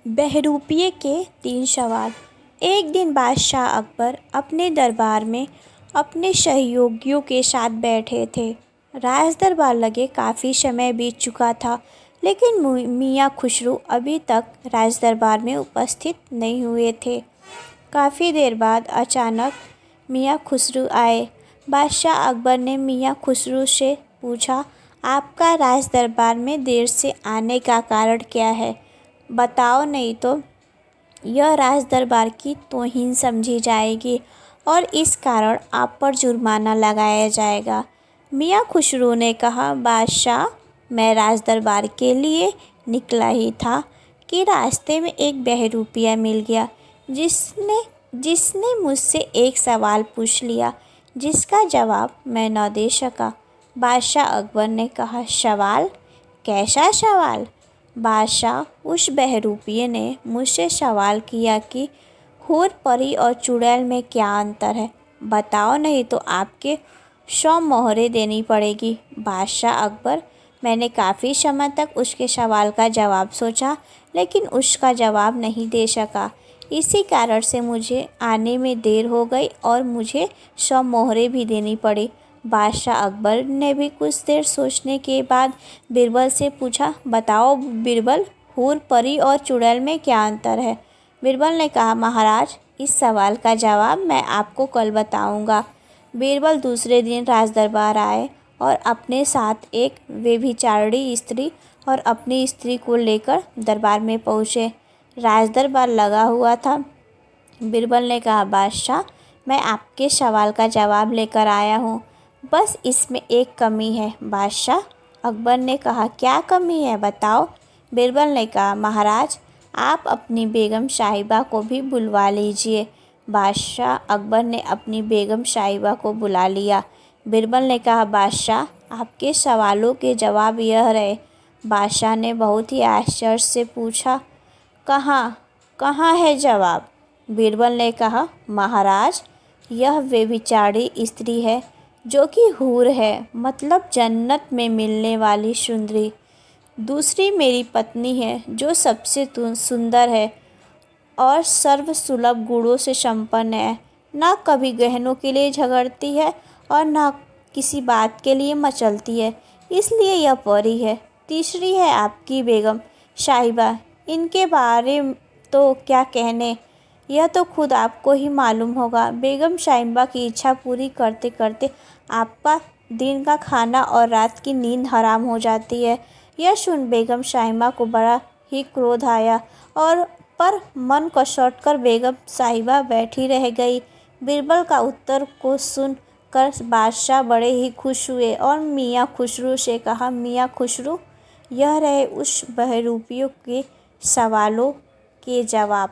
बहरूपिये के 3 सवाल। एक दिन बादशाह अकबर अपने दरबार में अपने सहयोगियों के साथ बैठे थे। राज दरबार लगे काफ़ी समय बीत चुका था, लेकिन मियाँ खुसरो अभी तक राज दरबार में उपस्थित नहीं हुए थे। काफ़ी देर बाद अचानक मियाँ खुसरो आए। बादशाह अकबर ने मियाँ खुसरो से पूछा, आपका राज दरबार में देर से आने का कारण क्या है? बताओ, नहीं तो यह राज दरबार की तौहीन समझी जाएगी और इस कारण आप पर जुर्माना लगाया जाएगा। मियाँ खुसरो ने कहा, बादशाह, मैं राज दरबार के लिए निकला ही था कि रास्ते में एक बहरूपिया मिल गया जिसने जिसने मुझसे एक सवाल पूछ लिया जिसका जवाब मैं न दे सका। बादशाह अकबर ने कहा, सवाल? कैसा सवाल? बादशाह, उस बहरूपिये ने मुझसे सवाल किया कि हूर, परी और चुड़ैल में क्या अंतर है? बताओ, नहीं तो आपके 100 मोहरें देनी पड़ेगी। बादशाह अकबर, मैंने काफ़ी समय तक उसके सवाल का जवाब सोचा, लेकिन उसका जवाब नहीं दे सका। इसी कारण से मुझे आने में देर हो गई और मुझे 100 मोहरें भी देनी पड़ी। बादशाह अकबर ने भी कुछ देर सोचने के बाद बीरबल से पूछा, बताओ बीरबल, हूर, परी और चुड़ैल में क्या अंतर है? बीरबल ने कहा, महाराज, इस सवाल का जवाब मैं आपको कल बताऊंगा। बीरबल दूसरे दिन राज दरबार आए और अपने साथ एक व्यभिचारिणी स्त्री और अपनी स्त्री को लेकर दरबार में पहुँचे। राज दरबार लगा हुआ था। बीरबल ने कहा, बादशाह, मैं आपके सवाल का जवाब लेकर आया हूँ, बस इसमें एक कमी है। बादशाह अकबर ने कहा, क्या कमी है, बताओ? बीरबल ने कहा, महाराज, आप अपनी बेगम साहिबा को भी बुलवा लीजिए। बादशाह अकबर ने अपनी बेगम साहिबा को बुला लिया। बीरबल ने कहा, बादशाह, आपके सवालों के जवाब यह रहे। बादशाह ने बहुत ही आश्चर्य से पूछा, कहाँ है जवाब? बीरबल ने कहा, महाराज, यह व्यभिचारिणी स्त्री है जो कि हूर है, मतलब जन्नत में मिलने वाली सुंदरी। दूसरी मेरी पत्नी है जो सबसे सुंदर है और सर्वसुलभ गुणों से संपन्न है। ना कभी गहनों के लिए झगड़ती है और ना किसी बात के लिए मचलती है, इसलिए यह परी है। तीसरी है आपकी बेगम साहिबा। इनके बारे तो क्या कहने, यह तो खुद आपको ही मालूम होगा। बेगम साहिबा की इच्छा पूरी करते करते आपका दिन का खाना और रात की नींद हराम हो जाती है। यह सुन बेगम साहिबा को बड़ा ही क्रोध आया और पर मन कसौट कर बेगम साहिबा बैठी रह गई। बीरबल का उत्तर को सुनकर बादशाह बड़े ही खुश हुए और मियाँ खुसरो से कहा, मियाँ खुसरो, यह रहे उस बहरूपियों के सवालों के जवाब।